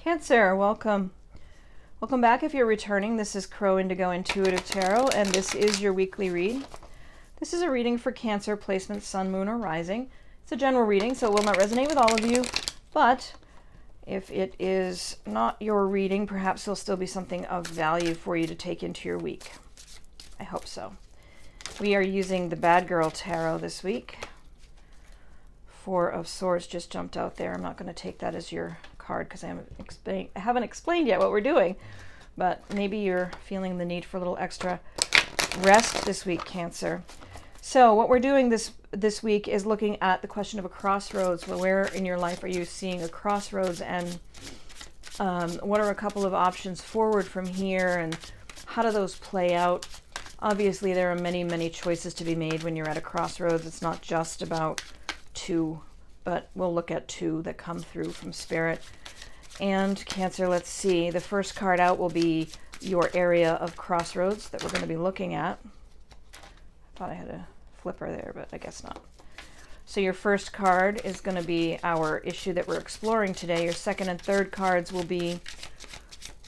Cancer, welcome. Welcome back if you're returning. This is Crow Indigo Intuitive Tarot, and this is your weekly read. This is a reading for Cancer, placement, sun, moon, or rising. It's a general reading, so it will not resonate with all of you, but if it is not your reading, perhaps there'll still be something of value for you to take into your week. I hope so. We are using the Bad Girl Tarot this week. Four of Swords just jumped out there. I'm not going to take that as your card because I haven't explained yet what we're doing, but maybe you're feeling the need for a little extra rest this week, Cancer. So what we're doing this week is looking at the question of a crossroads. Where in your life are you seeing a crossroads, and what are a couple of options forward from here, and how do those play out? Obviously, there are many, many choices to be made when you're at a crossroads. It's not just about two, but we'll look at two that come through from Spirit. And Cancer, let's see. The first card out will be your area of crossroads that we're going to be looking at. I thought I had a flipper there, but I guess not. So your first card is going to be our issue that we're exploring today. Your second and third cards will be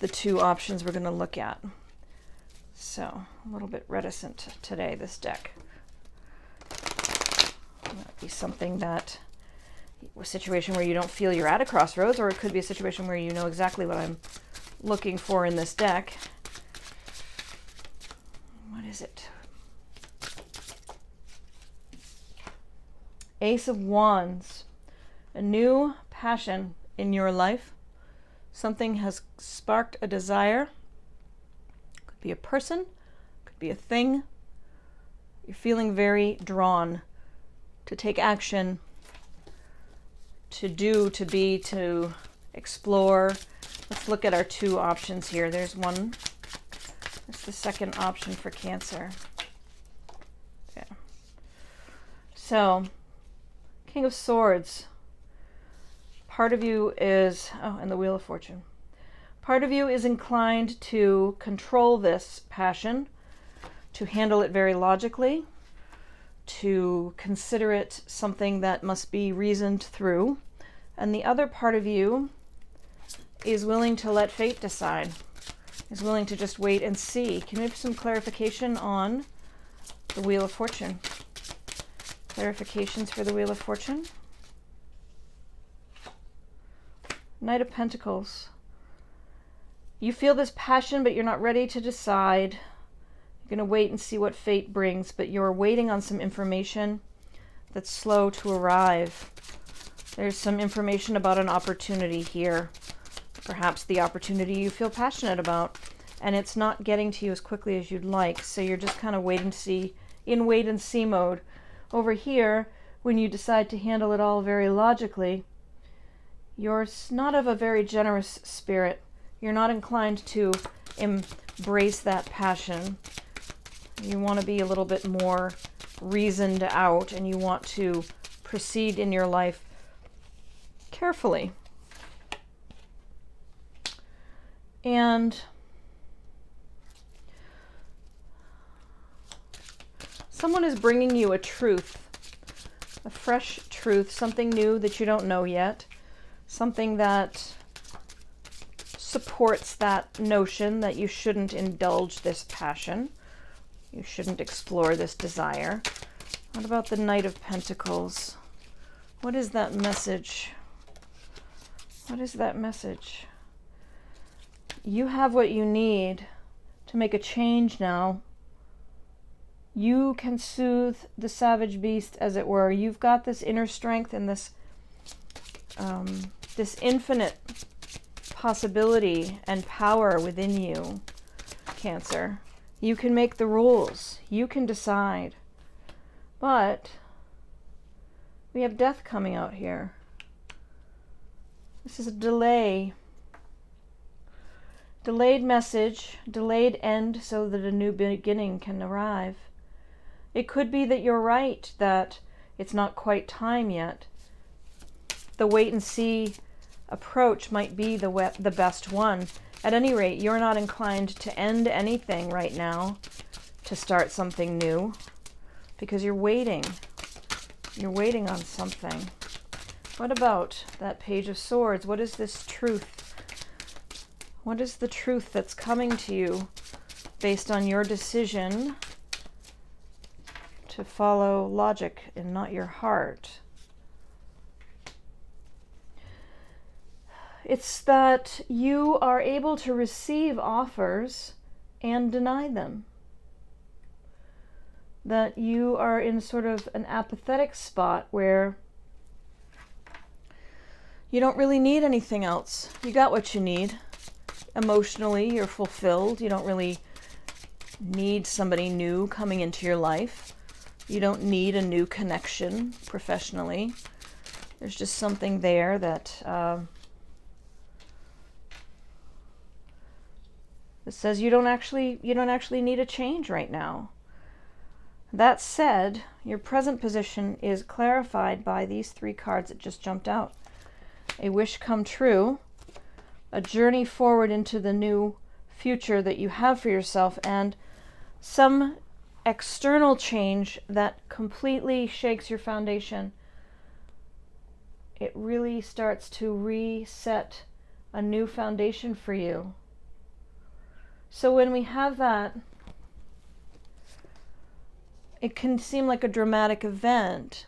the two options we're going to look at. So a little bit reticent today, this deck. Might be something that, a situation where you don't feel you're at a crossroads, or it could be a situation where you know exactly what I'm looking for in this deck. What is it? Ace of Wands. A new passion in your life. Something has sparked a desire. Could be a person, could be a thing. You're feeling very drawn to take action, to do, to be, to explore. Let's look at our two options here. There's one. That's the second option for Cancer. Yeah. So, King of Swords. Part of you is, and the Wheel of Fortune. Part of you is inclined to control this passion, to handle it very logically, to consider it something that must be reasoned through. And the other part of you is willing to let fate decide, is willing to just wait and see. Can we have some clarification on the Wheel of Fortune? Clarifications for the Wheel of Fortune. Knight of Pentacles. You feel this passion, but you're not ready to decide. You're going to wait and see what fate brings, but you're waiting on some information that's slow to arrive. There's some information about an opportunity here, perhaps the opportunity you feel passionate about, and it's not getting to you as quickly as you'd like, so you're just kind of waiting to see, in wait and see mode. Over here, when you decide to handle it all very logically, you're not of a very generous spirit. You're not inclined to embrace that passion. You want to be a little bit more reasoned out, and you want to proceed in your life carefully. And someone is bringing you a truth, a fresh truth, something new that you don't know yet, something that supports that notion that you shouldn't indulge this passion. You shouldn't explore this desire. What about the Knight of Pentacles? What is that message? What is that message? You have what you need to make a change now. You can soothe the savage beast, as it were. You've got this inner strength and this infinite possibility and power within you, Cancer. You can make the rules. You can decide. But we have death coming out here. This is a delay. Delayed message, delayed end so that a new beginning can arrive. It could be that you're right, that it's not quite time yet. The wait and see approach might be the best one. At any rate, you're not inclined to end anything right now, to start something new, because you're waiting. You're waiting on something. What about that Page of Swords? What is this truth? What is the truth that's coming to you based on your decision to follow logic and not your heart? It's that you are able to receive offers and deny them. That you are in sort of an apathetic spot where you don't really need anything else. You got what you need. Emotionally, you're fulfilled. You don't really need somebody new coming into your life. You don't need a new connection professionally. There's just something there that that says you don't actually need a change right now. That said, your present position is clarified by these 3 cards that just jumped out. A wish come true, a journey forward into the new future that you have for yourself, and some external change that completely shakes your foundation. It really starts to reset a new foundation for you. So when we have that, it can seem like a dramatic event,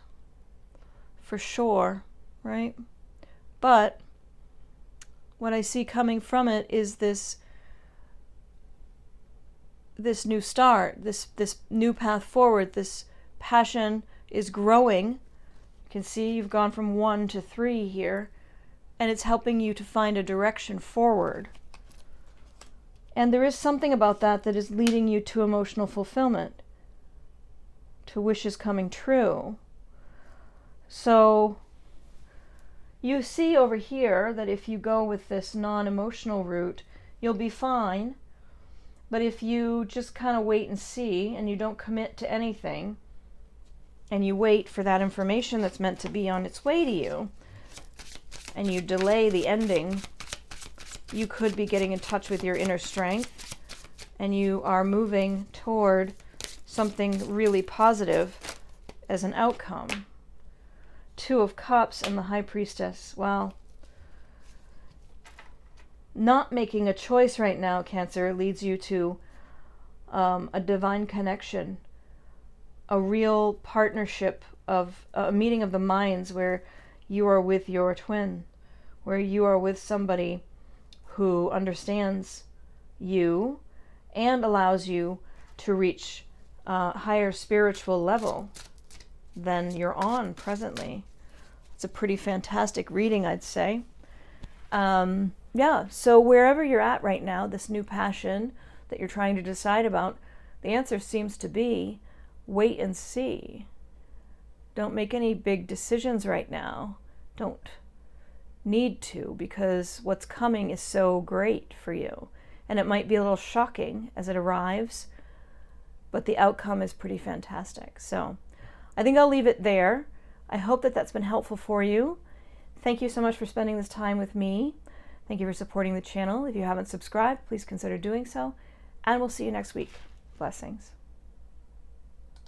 for sure, right? But what I see coming from it is this new start, this new path forward. This passion is growing. You can see you've gone from 1 to 3 here, and it's helping you to find a direction forward. And there is something about that that is leading you to emotional fulfillment, to wishes coming true. So you see over here that if you go with this non-emotional route, you'll be fine. But if you just kind of wait and see, and you don't commit to anything, and you wait for that information that's meant to be on its way to you, and you delay the ending, you could be getting in touch with your inner strength, and you are moving toward something really positive as an outcome. 2 of Cups and the High Priestess. Well, not making a choice right now, Cancer, leads you to a divine connection, a real partnership, of a meeting of the minds where you are with your twin, where you are with somebody who understands you and allows you to reach a higher spiritual level than you're on presently. It's a pretty fantastic reading, I'd say. Yeah, so wherever you're at right now, this new passion that you're trying to decide about, the answer seems to be wait and see. Don't make any big decisions right now. Don't need to, because what's coming is so great for you. And it might be a little shocking as it arrives, but the outcome is pretty fantastic. So I think I'll leave it there. I hope that that's been helpful for you. Thank you so much for spending this time with me. Thank you for supporting the channel. If you haven't subscribed, please consider doing so. And we'll see you next week. Blessings.